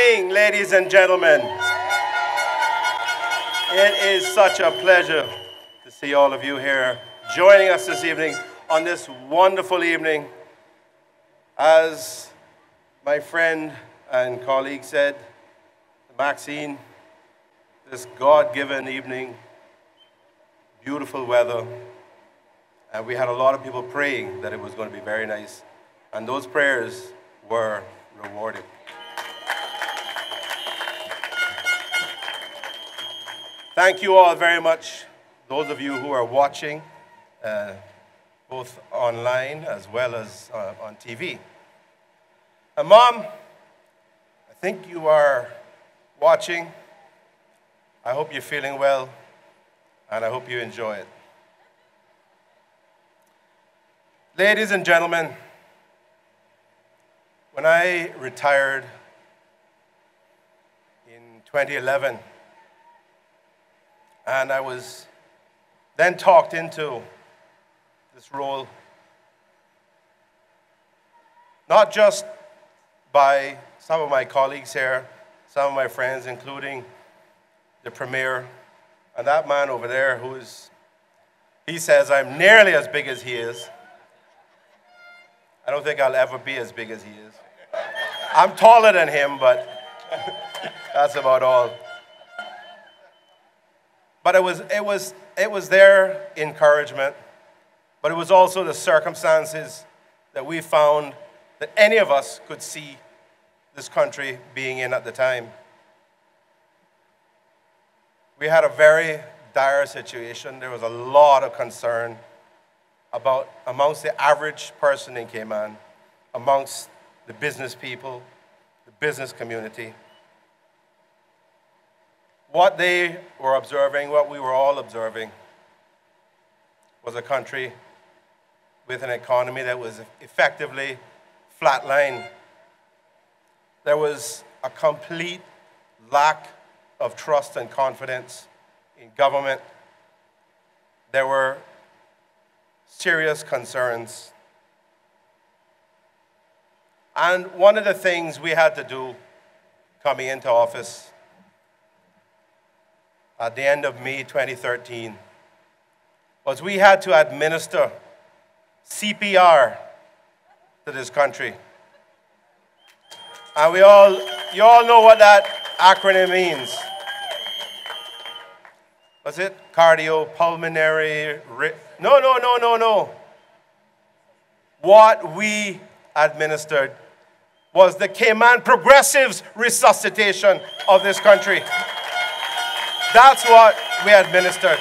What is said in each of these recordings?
evening, ladies and gentlemen. It is such a pleasure to see all of you here joining us this evening on this wonderful evening. As my friend and colleague said, Maxine, this God-given evening, beautiful weather, and we had a lot of people praying that it was going to be very nice, and those prayers were rewarded. Thank you all very much, those of you who are watching, both online as well as on TV. And Mom, I think you are watching. I hope you're feeling well, and I hope you enjoy it. Ladies and gentlemen, when I retired in 2011, and I was then talked into this role, not just by some of my colleagues here, some of my friends, including the Premier, and that man over there he says I'm nearly as big as he is. I don't think I'll ever be as big as he is. I'm taller than him, but that's about all. But it was their encouragement, but it was also the circumstances that we found that any of us could see this country being in at the time. We had a very dire situation. There was a lot of concern amongst the average person in Cayman, amongst the business people, the business community. What they were observing, what we were all observing, was a country with an economy that was effectively flatlined. There was a complete lack of trust and confidence in government. There were serious concerns. And one of the things we had to do coming into office at the end of May 2013 was we had to administer CPR to this country. And you all know what that acronym means. Was it cardiopulmonary? No. What we administered was the Cayman Progressives resuscitation of this country. That's what we administered.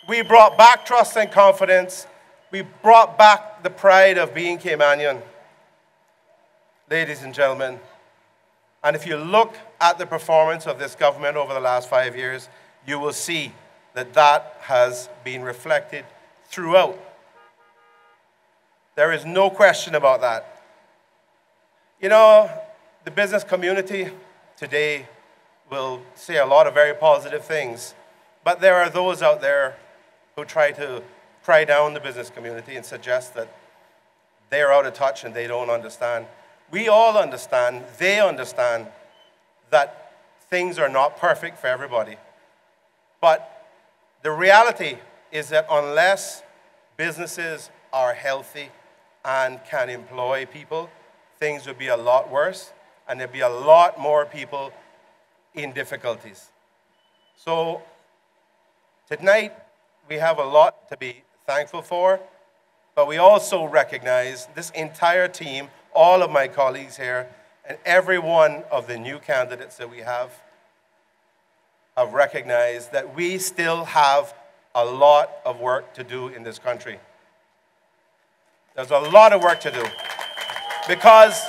We brought back trust and confidence. We brought back the pride of being Caymanian. Ladies and gentlemen, and if you look at the performance of this government over the last 5 years, you will see that that has been reflected throughout. There is no question about that. You know, the business community today will say a lot of very positive things, but there are those out there who try to pry down the business community and suggest that they're out of touch and they don't understand. We all understand, they understand that things are not perfect for everybody. But the reality is that unless businesses are healthy and can employ people, things would be a lot worse, and there'd be a lot more people in difficulties. So tonight, we have a lot to be thankful for, but we also recognize this entire team, all of my colleagues here, and every one of the new candidates that we have recognized that we still have a lot of work to do in this country. There's a lot of work to do because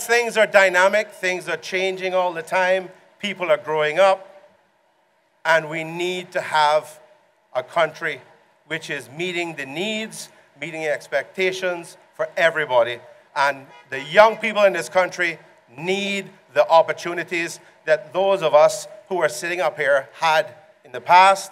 things are dynamic, things are changing all the time, people are growing up, and we need to have a country which is meeting the needs, meeting the expectations for everybody. And the young people in this country need the opportunities that those of us who are sitting up here had in the past.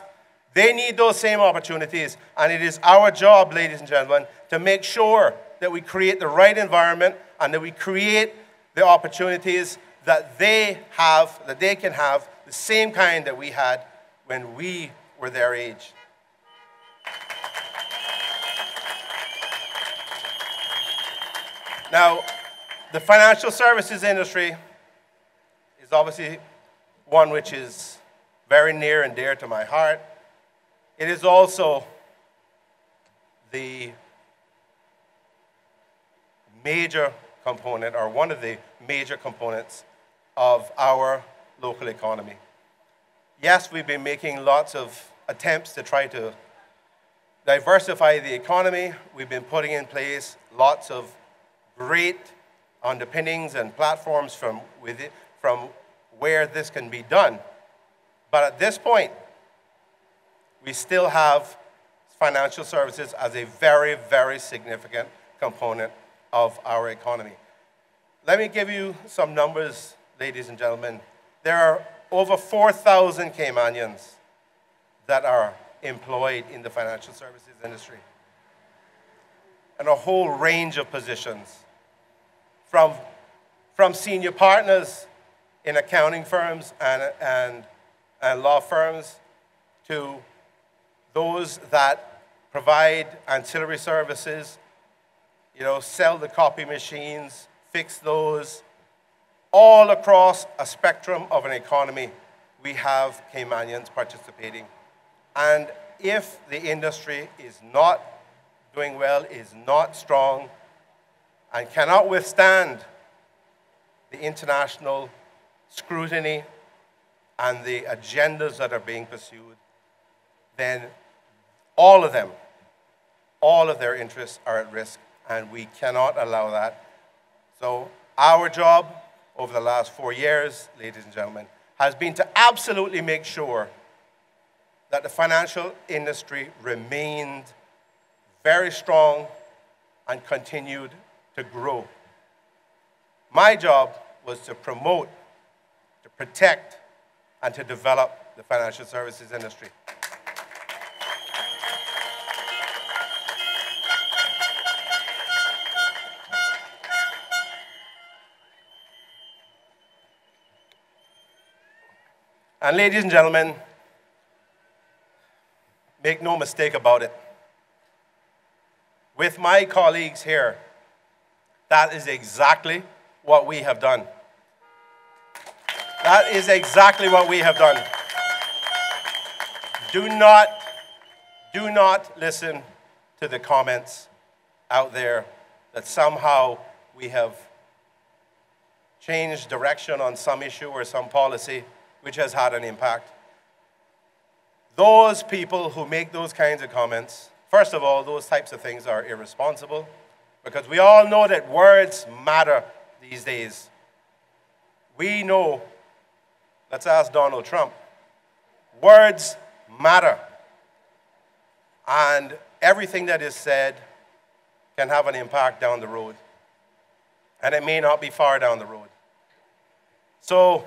They need those same opportunities, and it is our job, ladies and gentlemen, to make sure that we create the right environment and that we create the opportunities that they have, that they can have, the same kind that we had when we were their age. Now, the financial services industry is obviously one which is very near and dear to my heart. It is also the major component, or one of the major components, of our local economy. Yes, we've been making lots of attempts to try to diversify the economy. We've been putting in place lots of great underpinnings and platforms from where this can be done. But at this point, we still have financial services as a very, very significant component of our economy. Let me give you some numbers, ladies and gentlemen. There are over 4,000 Caymanians that are employed in the financial services industry, and a whole range of positions, from senior partners in accounting firms and law firms to those that provide ancillary services, sell the copy machines, fix those. All across a spectrum of an economy, we have Caymanians participating. And if the industry is not doing well, is not strong, and cannot withstand the international scrutiny and the agendas that are being pursued, then all of them, all of their interests are at risk, and we cannot allow that. So our job over the last 4 years, ladies and gentlemen, has been to absolutely make sure that the financial industry remained very strong and continued to grow. My job was to promote, to protect, and to develop the financial services industry. And ladies and gentlemen, make no mistake about it. With my colleagues here, that is exactly what we have done. That is exactly what we have done. Do not listen to the comments out there that somehow we have changed direction on some issue or some policy which has had an impact. Those people who make those kinds of comments, first of all, those types of things are irresponsible, because we all know that words matter these days. We know, let's ask Donald Trump, words matter. And everything that is said can have an impact down the road. And it may not be far down the road. So,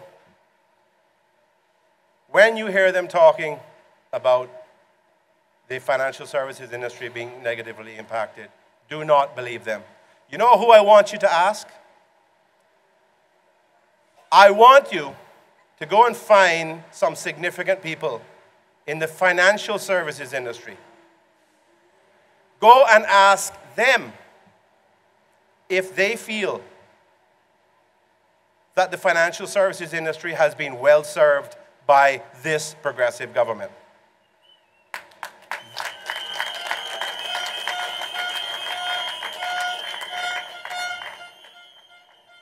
when you hear them talking about the financial services industry being negatively impacted, do not believe them. You know who I want you to ask? I want you to go and find some significant people in the financial services industry. Go and ask them if they feel that the financial services industry has been well served by this progressive government.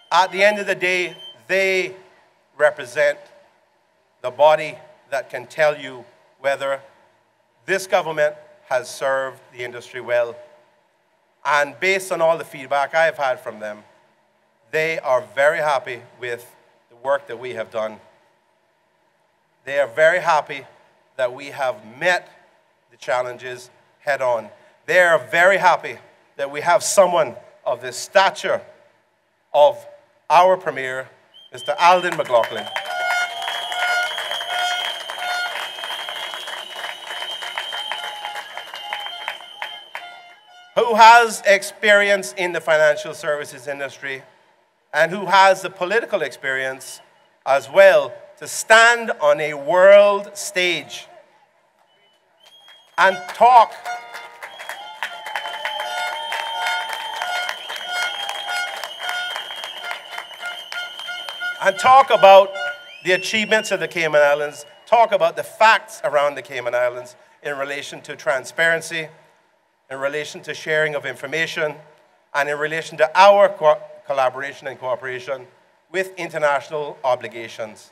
At the end of the day, they represent the body that can tell you whether this government has served the industry well. And based on all the feedback I have had from them, they are very happy with the work that we have done. They are very happy that we have met the challenges head on. They are very happy that we have someone of the stature of our Premier, Mr. Alden McLaughlin. who has experience in the financial services industry and who has the political experience as well to stand on a world stage and talk about the achievements of the Cayman Islands, talk about the facts around the Cayman Islands in relation to transparency, in relation to sharing of information, and in relation to our collaboration and cooperation with international obligations.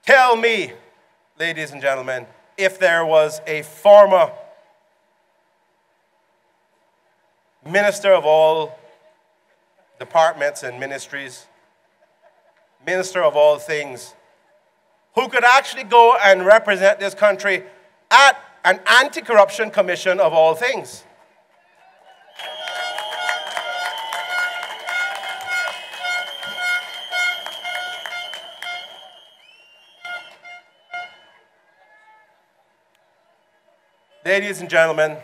Tell me, ladies and gentlemen, if there was a former minister of all departments and ministries, minister of all things, who could actually go and represent this country at an anti-corruption commission of all things. Ladies and gentlemen,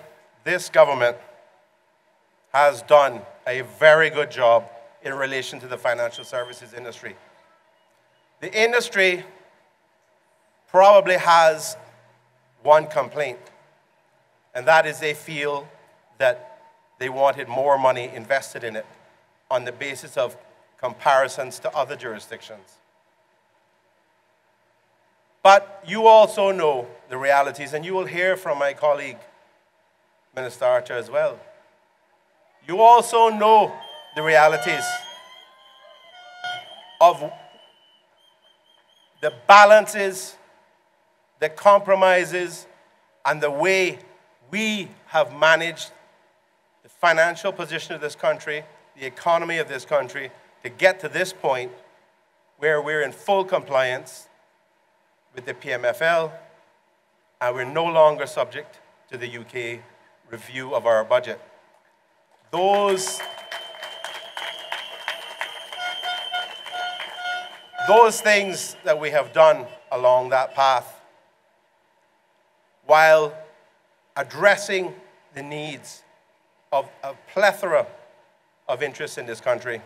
this government has done a very good job in relation to the financial services industry. The industry probably has one complaint, and that is they feel that they wanted more money invested in it on the basis of comparisons to other jurisdictions. But you also know the realities, and you will hear from my colleague, Minister Archer, as well. You also know the realities of the balances, the compromises, and the way we have managed the financial position of this country, the economy of this country, to get to this point where we're in full compliance with the PMFL, and we're no longer subject to the UK review of our budget. Those things that we have done along that path, while addressing the needs of a plethora of interests in this country.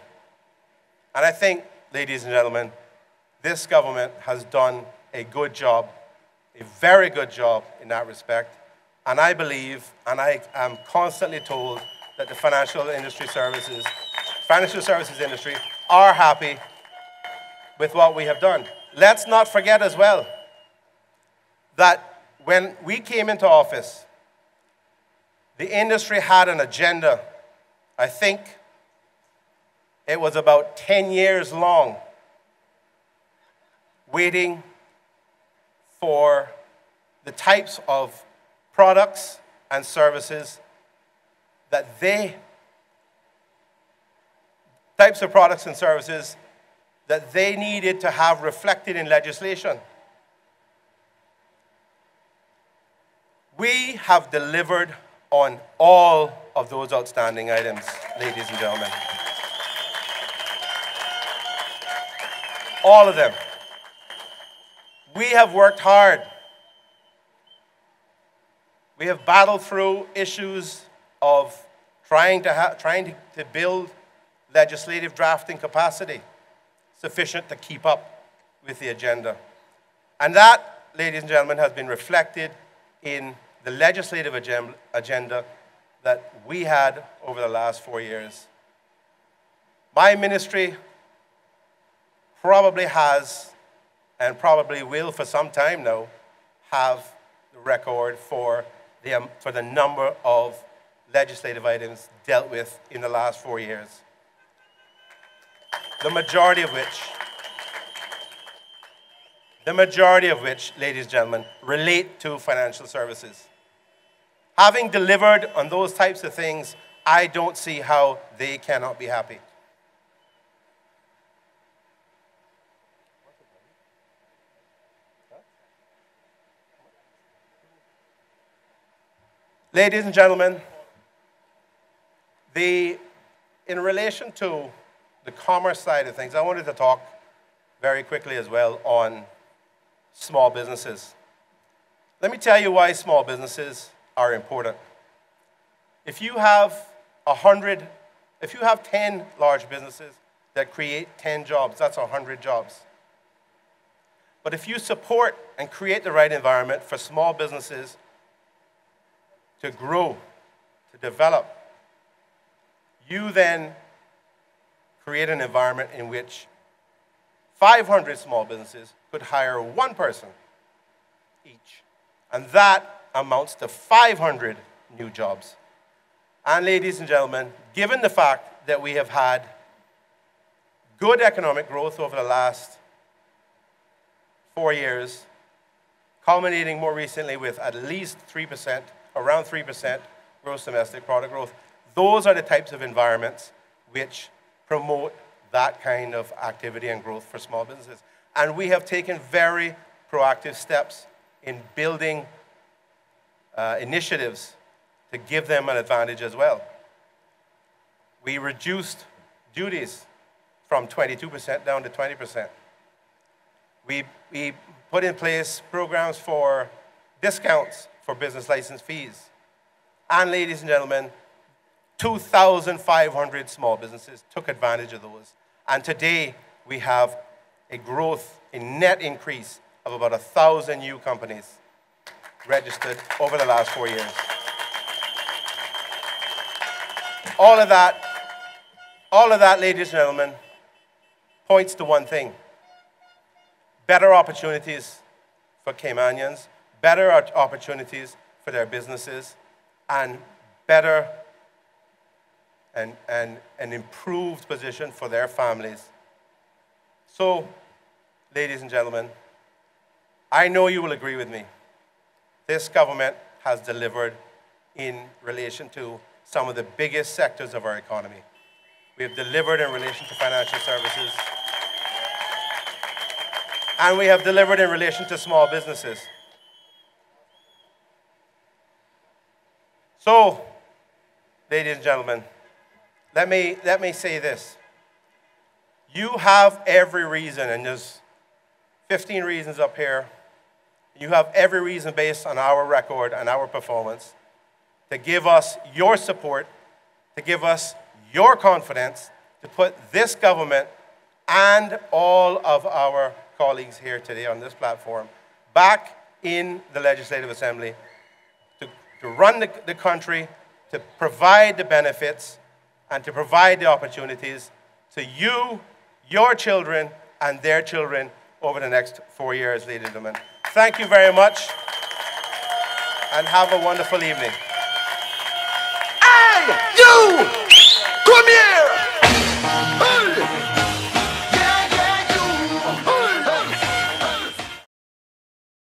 And I think, ladies and gentlemen, this government has done a good job, a very good job in that respect. And I believe, and I am constantly told, that the financial services industry are happy with what we have done. Let's not forget as well that when we came into office, the industry had an agenda. I think it was about 10 years long, waiting for the types of products and services that they needed to have reflected in legislation. We have delivered on all of those outstanding items, ladies and gentlemen. All of them. We have worked hard. We have battled through issues of trying to build legislative drafting capacity sufficient to keep up with the agenda. And that, ladies and gentlemen, has been reflected in the legislative agenda that we had over the last 4 years. My ministry probably has, and probably will for some time now, have the record for the number of legislative items dealt with in the last 4 years. The majority of which, ladies and gentlemen, relate to financial services. Having delivered on those types of things, I don't see how they cannot be happy. Ladies and gentlemen, in relation to the commerce side of things, I wanted to talk very quickly as well on small businesses. Let me tell you why small businesses are important. If you have 100, if you have 10 large businesses that create 10 jobs, that's 100 jobs. But if you support and create the right environment for small businesses to grow, to develop, you then create an environment in which 500 small businesses could hire one person each. And that amounts to 500 new jobs. And ladies and gentlemen, given the fact that we have had good economic growth over the last 4 years, culminating more recently with at least 3%, around 3% gross domestic product growth, those are the types of environments which promote that kind of activity and growth for small businesses. And we have taken very proactive steps in building initiatives to give them an advantage as well. We reduced duties from 22% down to 20%. We put in place programs for discounts for business license fees. And ladies and gentlemen, 2,500 small businesses took advantage of those. And today, we have a growth in net increase of about 1,000 new companies registered over the last 4 years. All of that, ladies and gentlemen, points to one thing: better opportunities for Caymanians, better opportunities for their businesses, and better and an improved position for their families. So, ladies and gentlemen, I know you will agree with me. This government has delivered in relation to some of the biggest sectors of our economy. We have delivered in relation to financial services, and we have delivered in relation to small businesses. So, ladies and gentlemen, let me say this. You have every reason, and there's 15 reasons up here. You have every reason based on our record and our performance to give us your support, to give us your confidence, to put this government and all of our colleagues here today on this platform back in the Legislative Assembly to run the country, to provide the benefits, and to provide the opportunities to you, your children, and their children over the next 4 years, ladies and gentlemen. Thank you very much, and have a wonderful evening. Hey, you! Come here!